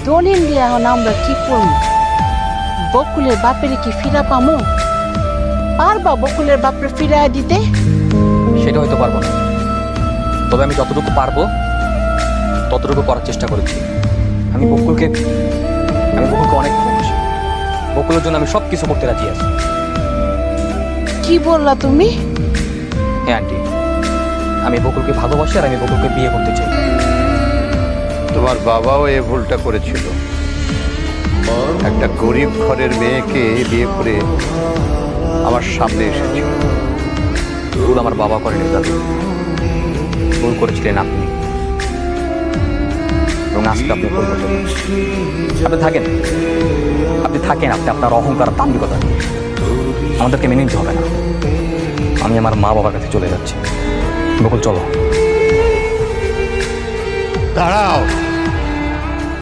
দলিল দিয়ে এখন আমরা কি করবো? বকুলের বাপের কি ফিরা পামো? পারবা বকুলের বাপরে ফিরা দিতে? সেটা হয়তো পারবো না, তবে আমি যতটুকু পারবো ততটুকু করার চেষ্টা করেছি। আমি বকুলকে অনেক ভালোবাসি। বকুলের জন্য আমি সব কিছু করতে রাজি আছি। কি বললা তুমি? হ্যাঁ আন্টি, আমি বকুলকে ভালোবাসি আর আমি বকুলকে বিয়ে করতে চাই। তোমার বাবাও এ ভুলটা করেছিল। একটা গরিব ঘরের মেয়েকে বিয়ে করে আমার সামনে এসেছিল। ভুল আমার বাবা করেনি দাদু, ভুল করেছিলেন আপনি, এবং আজকে আপনি ভুল করতে আপনি থাকেন, আপনি আপনার অহংকার দাম্ভিকতা নিয়ে আমাদেরকে মেনে নিতে হবে না। আমি আমার মা বাবার কাছে চলে যাচ্ছি। বকুল চলো। দাঁড়াও।